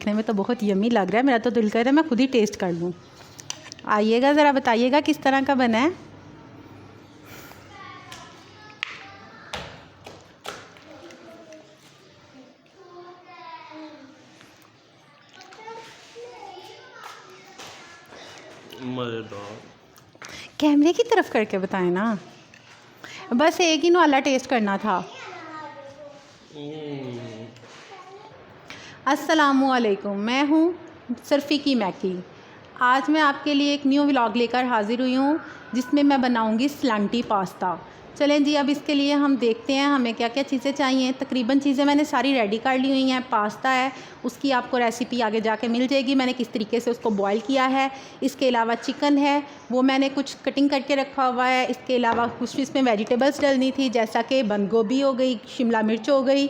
देखने में तो बहुत यम्मी लग रहा है। मेरा तो दिल कर रहा है मैं खुद ही टेस्ट कर लूँ। आइएगा ज़रा बताइएगा किस तरह का बना है। मज़ेदार। कैमरे की तरफ करके बताएं ना, बस एक ही वाला टेस्ट करना था। अस्सलामुअलैकुम, मैं हूँ सरफ़ी मैकी। आज मैं आपके लिए एक न्यू व्लॉग लेकर हाज़िर हुई हूँ जिसमें मैं बनाऊँगी स्लांटी पास्ता। चलें जी, अब इसके लिए हम देखते हैं हमें क्या क्या चीज़ें चाहिए। तकरीबन चीज़ें मैंने सारी रेडी कर ली हुई हैं। पास्ता है, उसकी आपको रेसिपी आगे जाके मिल जाएगी, मैंने किस तरीके से उसको बॉयल किया है। इसके अलावा चिकन है, वो मैंने कुछ कटिंग करके रखा हुआ है। इसके अलावा कुछ इसमें वेजिटेबल्स डलनी थी, जैसा कि बंद गोभी हो गई, शिमला मिर्च हो गई,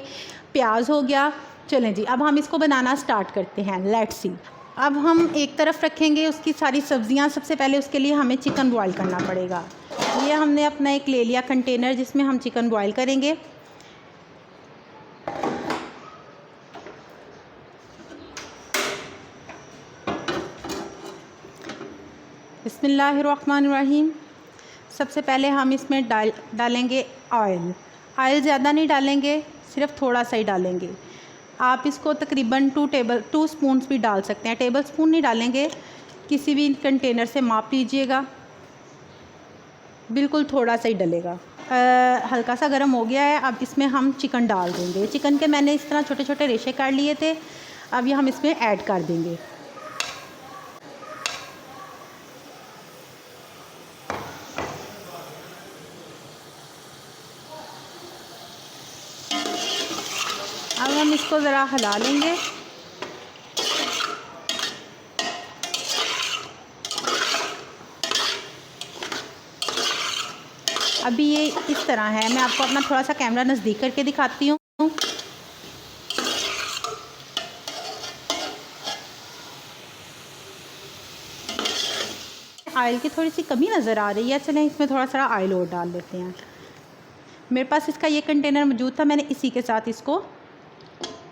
प्याज हो गया। चलें जी, अब हम इसको बनाना स्टार्ट करते हैं। Let's see. अब हम एक तरफ रखेंगे उसकी सारी सब्ज़ियां। सबसे पहले उसके लिए हमें चिकन बॉयल करना पड़ेगा। ये हमने अपना एक ले लिया कंटेनर जिसमें हम चिकन बॉयल करेंगे। बिस्मिल्लाहिर्रहमानिर्रहीम। सबसे पहले हम इसमें डालेंगे ऑयल। ऑयल ज़्यादा नहीं डालेंगे, सिर्फ थोड़ा सा ही डालेंगे। आप इसको तकरीबन 2 स्पून्स भी डाल सकते हैं, टेबल स्पून नहीं डालेंगे। किसी भी कंटेनर से माप लीजिएगा, बिल्कुल थोड़ा सा ही डलेगा। हल्का सा गर्म हो गया है। अब इसमें हम चिकन डाल देंगे। चिकन के मैंने इस तरह छोटे छोटे रेशे काट लिए थे, अब ये हम इसमें ऐड कर देंगे। अब हम इसको ज़रा हिला लेंगे। अभी ये इस तरह है, मैं आपको अपना थोड़ा सा कैमरा नज़दीक करके दिखाती हूँ। ऑयल की थोड़ी सी कमी नज़र आ रही है, चलें इसमें थोड़ा सा ऑयल और डाल देते हैं। मेरे पास इसका ये कंटेनर मौजूद था, मैंने इसी के साथ इसको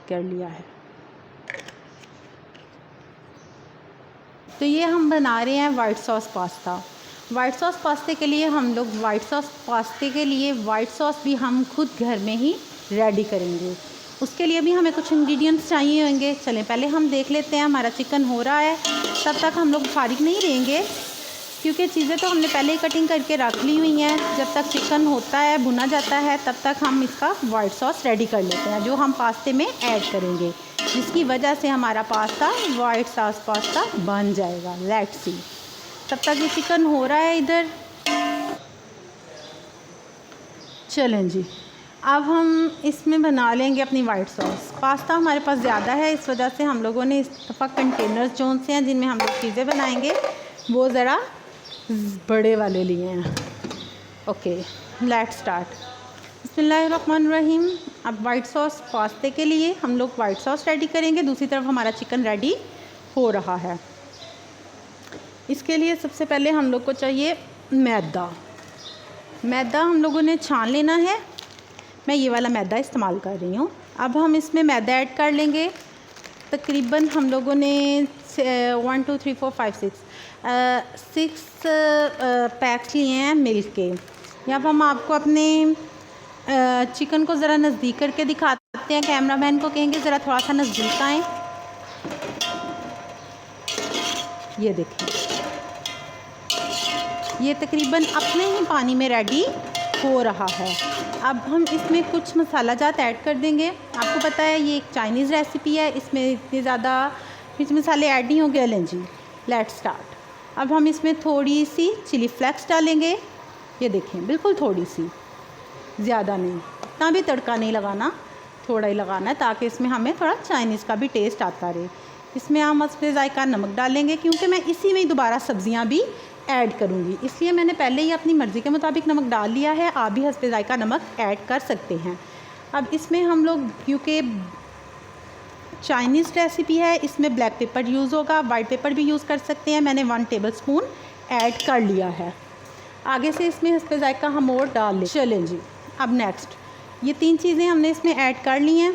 कर लिया है। तो ये हम बना रहे हैं white sauce pasta. White sauce पास्ते के लिए वाइट सॉस भी हम खुद घर में ही रेडी करेंगे। उसके लिए भी हमें कुछ इंग्रेडिएंट्स चाहिए होंगे। चलें पहले हम देख लेते हैं। हमारा चिकन हो रहा है, तब तक हम लोग फारिग नहीं रहेंगे क्योंकि चीज़ें तो हमने पहले ही कटिंग करके रख ली हुई हैं। जब तक चिकन होता है, भुना जाता है, तब तक हम इसका वाइट सॉस रेडी कर लेते हैं जो हम पास्ते में ऐड करेंगे, जिसकी वजह से हमारा पास्ता वाइट सॉस पास्ता बन जाएगा। Let's see. तब तक ये चिकन हो रहा है इधर। चलें जी, अब हम इसमें बना लेंगे अपनी वाइट सॉस। पास्ता हमारे पास ज़्यादा है, इस वजह से हम लोगों ने इस दफ़ा कंटेनर्स जो से हैं जिनमें हम लोग चीज़ें बनाएंगे वो ज़रा बड़े वाले लिए हैं। Okay, let's start. बिस्मिल्लाहिर्रहमानिर्रहीम। अब वाइट सॉस पास्ते के लिए हम लोग वाइट सॉस रेडी करेंगे, दूसरी तरफ हमारा चिकन रेडी हो रहा है। इसके लिए सबसे पहले हम लोग को चाहिए मैदा। मैदा हम लोगों ने छान लेना है, मैं ये वाला मैदा इस्तेमाल कर रही हूँ। अब हम इसमें मैदा ऐड कर लेंगे। तकरीबन हम लोगों ने 1 2 3 4 5 6 पैक्स लिए हैं मिल्क के। यहाँ पर हम आपको अपने चिकन को ज़रा नज़दीक करके दिखाते हैं। कैमरामैन को कहेंगे ज़रा थोड़ा सा नज़दीक आएँ। ये देखें, ये तकरीबन अपने ही पानी में रेडी हो रहा है। अब हम इसमें कुछ मसाला जात ऐड कर देंगे। आपको पता है ये एक चाइनीज़ रेसिपी है, इसमें इतने ज़्यादा मिर्च मसाले ऐड नहीं होंगे। लें जी, लेट्स स्टार्ट। अब हम इसमें थोड़ी सी चिली फ्लेक्स डालेंगे। ये देखें, बिल्कुल थोड़ी सी, ज़्यादा नहीं। इतना भी तड़का नहीं लगाना, थोड़ा ही लगाना है ताकि इसमें हमें थोड़ा चाइनीज़ का भी टेस्ट आता रहे। इसमें हम हस्बे ज़ायका नमक डालेंगे क्योंकि मैं इसी में ही दोबारा सब्ज़ियाँ भी ऐड करूँगी, इसलिए मैंने पहले ही अपनी मर्ज़ी के मुताबिक नमक डाल लिया है। आप भी हस्बे ज़ायका नमक ऐड कर सकते हैं। अब इसमें हम लोग, क्योंकि चाइनीज़ रेसिपी है, इसमें ब्लैक पेपर यूज़ होगा, वाइट पेपर भी यूज़ कर सकते हैं। मैंने 1 टेबलस्पून ऐड कर लिया है। आगे से इसमें हस्बे ज़ायका हम और डाल लें। चलें जी, अब नेक्स्ट ये 3 चीज़ें हमने इसमें ऐड कर ली हैं।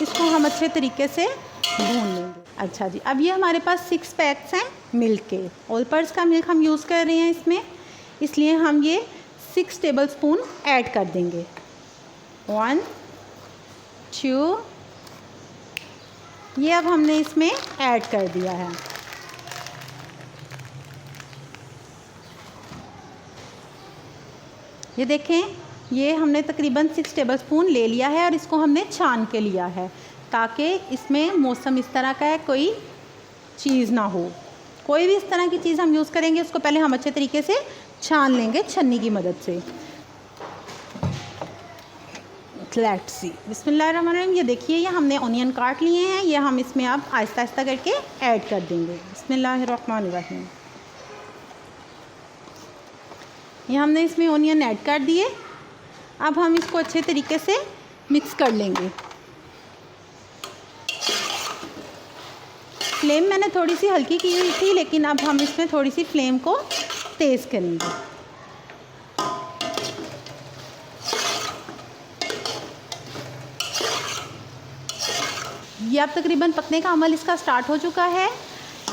इसको हम अच्छे तरीके से भून लेंगे। अच्छा जी, अब ये हमारे पास 6 पैक्स हैं मिल्क के। ऑल पर्पस का मिल्क हम यूज़ कर रहे हैं इसमें, इसलिए हम ये 6 टेबलस्पून ऐड कर देंगे। 1 2, ये अब हमने इसमें ऐड कर दिया है। ये देखें, ये हमने तकरीबन 6 टेबलस्पून ले लिया है और इसको हमने छान के लिया है ताकि इसमें मौसम इस तरह का है, कोई चीज़ ना हो। कोई भी इस तरह की चीज़ हम यूज़ करेंगे उसको पहले हम अच्छे तरीके से छान लेंगे छन्नी की मदद से। लेट्स सी, बिस्मिल्लाहिर्रहमानिर्रहीम। ये देखिए, ये हमने ऑनियन काट लिए हैं, ये हम इसमें अब आहिस्ता आहिस्ता करके ऐड कर देंगे। बिस्मिल्लाहिर्रहमानिर्रहीम। ये हमने इसमें ऑनियन ऐड कर दिए। अब हम इसको अच्छे तरीके से मिक्स कर लेंगे। फ्लेम मैंने थोड़ी सी हल्की की हुई थी, लेकिन अब हम इसमें थोड़ी सी फ्लेम को तेज़ करेंगे। ये अब तकरीबन पकने का अमल इसका स्टार्ट हो चुका है।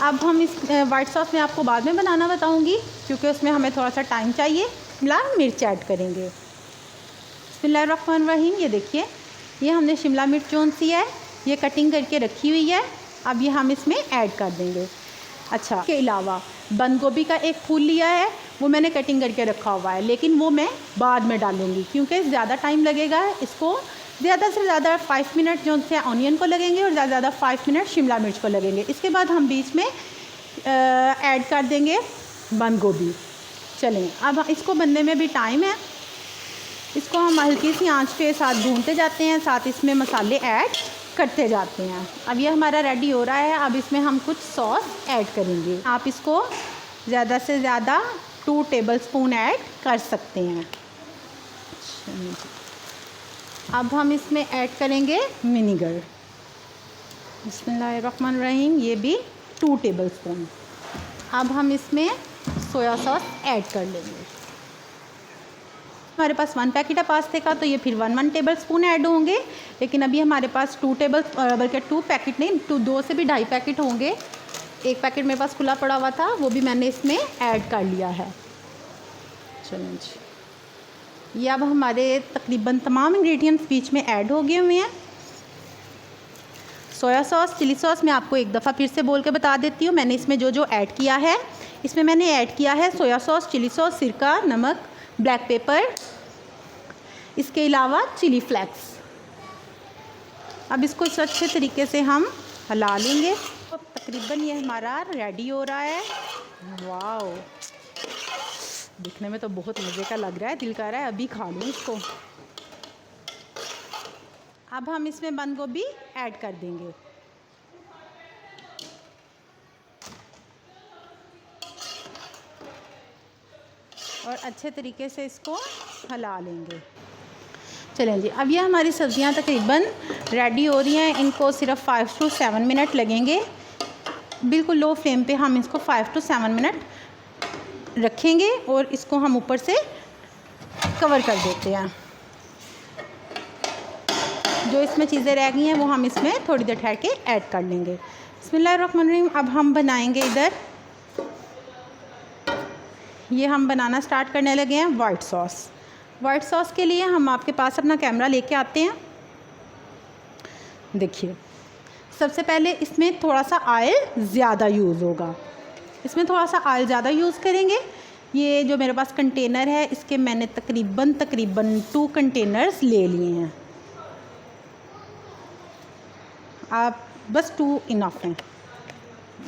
अब हम इस वाइट सॉस में आपको बाद में बनाना बताऊंगी, क्योंकि उसमें हमें थोड़ा सा टाइम चाहिए। शिमला मिर्च ऐड करेंगे। बिस्मिल्लाहिर्रहमानिर्रहीम। ये देखिए, ये हमने शिमला मिर्च जोन सी है, ये कटिंग करके रखी हुई है। अब ये हम इसमें ऐड कर देंगे। अच्छा, के अलावा बंद गोभी का एक फूल लिया है, वो मैंने कटिंग करके रखा हुआ है, लेकिन वो मैं बाद में डालूँगी क्योंकि ज़्यादा टाइम लगेगा। इसको ज़्यादा से ज़्यादा 5 मिनट जो से ऑनियन को लगेंगे और ज़्यादा से ज़्यादा 5 मिनट शिमला मिर्च को लगेंगे। इसके बाद हम बीच में ऐड कर देंगे बंद गोभी। चलें, अब इसको बनने में भी टाइम है, इसको हम हल्की सी आंच पे साथ भूनते जाते हैं, साथ इसमें मसाले ऐड करते जाते हैं। अब ये हमारा रेडी हो रहा है। अब इसमें हम कुछ सॉस ऐड करेंगे। आप इसको ज़्यादा से ज़्यादा 2 टेबलस्पून ऐड कर सकते हैं। अब हम इसमें ऐड करेंगे विनेगर। बिस्मिल्लाहिर्रहमानिर्रहीम। ये भी 2 टेबलस्पून। अब हम इसमें सोया सॉस ऐड कर लेंगे। हमारे पास 1 पैकेट है पास्ते का, तो ये फिर 1 टेबलस्पून ऐड होंगे, लेकिन अभी हमारे पास 2 पैकेट नहीं, 2 से भी 2.5 पैकेट होंगे। एक पैकेट मेरे पास खुला पड़ा हुआ था, वो भी मैंने इसमें ऐड कर लिया है। चलिए जी, ये अब हमारे तकरीबन तमाम इंग्रेडिएंट्स बीच में ऐड हो गए हुए हैं। सोया सॉस, चिली सॉस मैं आपको एक दफ़ा फिर से बोल के बता देती हूँ। मैंने इसमें जो जो ऐड किया है, इसमें मैंने ऐड किया है सोया सॉस, चिली सॉस, सिरका, नमक, ब्लैक पेपर, इसके अलावा चिली फ्लेक्स। अब इसको अच्छे तरीके से हम हिला लेंगे। तो तकरीबन ये हमारा रेडी हो रहा है। वाओ, दिखने में तो बहुत मज़े का लग रहा है, दिल कर रहा है अभी खा लूँ इसको। अब हम इसमें बंद गोभी ऐड कर देंगे। और अच्छे तरीके से इसको हिला लेंगे। चलें जी, अब ये हमारी सब्ज़ियाँ तकरीबन रेडी हो रही हैं। इनको सिर्फ 5 to 7 मिनट लगेंगे। बिल्कुल लो फ्लेम पे हम इसको 5 to 7 मिनट रखेंगे और इसको हम ऊपर से कवर कर देते हैं। जो इसमें चीज़ें रह गई हैं वो हम इसमें थोड़ी देर ठहर के ऐड कर लेंगे। बिस्मिल्लाहिर्रहमानिर्रहीम। अब हम बनाएंगे इधर, ये हम बनाना स्टार्ट करने लगे हैं वाइट सॉस। वाइट सॉस के लिए हम आपके पास अपना कैमरा लेके आते हैं। देखिए, सबसे पहले इसमें थोड़ा सा ऑयल ज़्यादा यूज़ होगा, इसमें थोड़ा सा ऑयल ज़्यादा यूज़ करेंगे। ये जो मेरे पास कंटेनर है, इसके मैंने तकरीबन 2 कंटेनर्स ले लिए हैं। आप बस 2 इनफ हैं।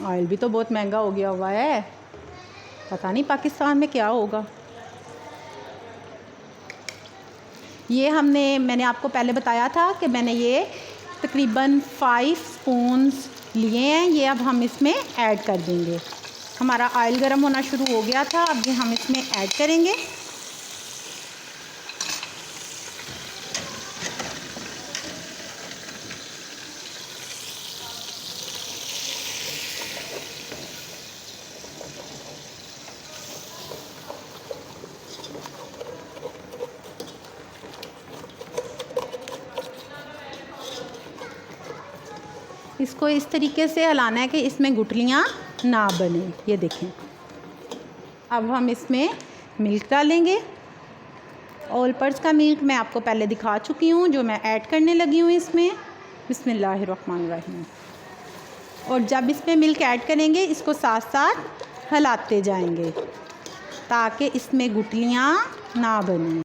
ऑयल भी तो बहुत महंगा हो गया हुआ है, पता नहीं पाकिस्तान में क्या होगा। ये मैंने आपको पहले बताया था कि मैंने ये तकरीबन 5 स्पून्स लिए हैं। ये अब हम इसमें ऐड कर देंगे। हमारा ऑयल गर्म होना शुरू हो गया था, अब ये हम इसमें ऐड करेंगे। इसको इस तरीके से हिलाना है कि इसमें गुठलियाँ ना बने। ये देखें। अब हम इसमें मिल्क डालेंगे। ऑल पर्पस का मिल्क मैं आपको पहले दिखा चुकी हूँ, जो मैं ऐड करने लगी हूँ इसमें। बिस्मिल्लाहिर्रहमानिर्रहीम। और जब इसमें मिल्क ऐड करेंगे इसको साथ साथ हिलाते जाएंगे ताकि इसमें गुठलियाँ ना बनें।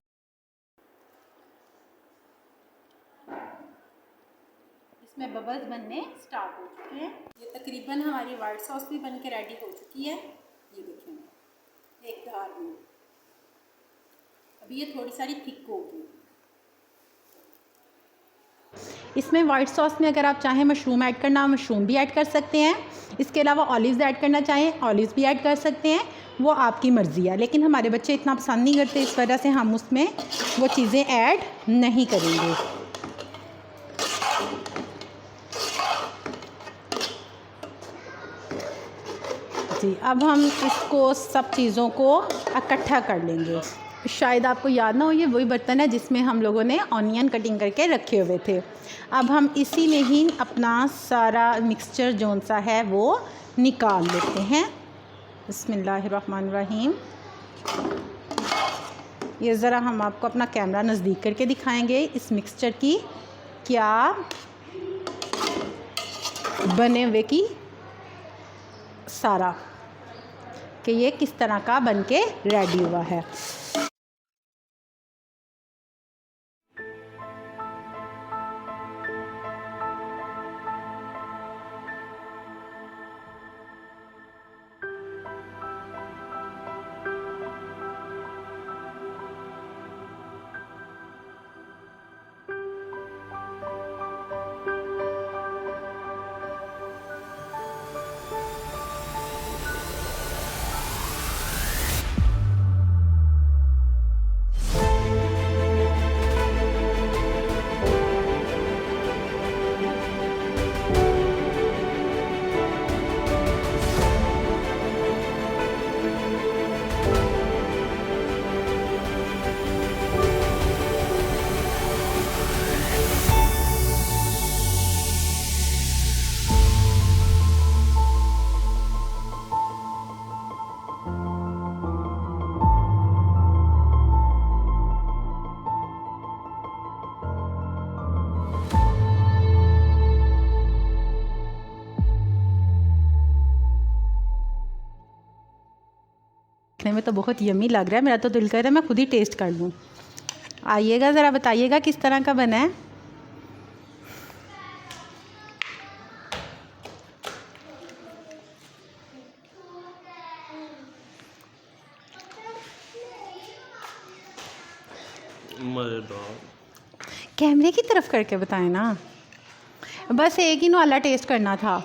इसमें बबल्स बनने स्टार्ट हो चुके हैं। ये तकरीबन हमारी वाइट सॉस भी बन के रेडी हो चुकी है। ये देखें एक धार में। अभी ये थोड़ी सारी थिक होगी। इसमें वाइट सॉस में अगर आप चाहें मशरूम ऐड करना, मशरूम भी ऐड कर सकते हैं। इसके अलावा ऑलिव्स ऐड करना चाहें, ऑलिव्स भी ऐड कर सकते हैं, वो आपकी मर्ज़ी है। लेकिन हमारे बच्चे इतना पसंद नहीं करते, इस वजह से हम उसमें वो चीज़ें ऐड नहीं करेंगे। जी, अब हम इसको सब चीज़ों को इकट्ठा कर लेंगे। शायद आपको याद ना हो, ये वही बर्तन है जिसमें हम लोगों ने ऑनियन कटिंग करके रखे हुए थे। अब हम इसी में ही अपना सारा मिक्सचर जौन सा है वो निकाल लेते हैं। बिस्मिल्लाहिर्रहमानिर्रहीम। ये ज़रा हम आपको अपना कैमरा नज़दीक करके दिखाएंगे इस मिक्सचर की क्या बने हुए की सारा कि ये किस तरह का बन के रेडी हुआ है। देखने में तो बहुत यम्मी लग रहा है। मेरा तो दिल कर रहा है मैं खुद ही टेस्ट कर लूँ। आइएगा ज़रा बताइएगा किस तरह का बना है। मज़ेदार। कैमरे की तरफ करके बताएं ना, बस एक ही वाला टेस्ट करना था।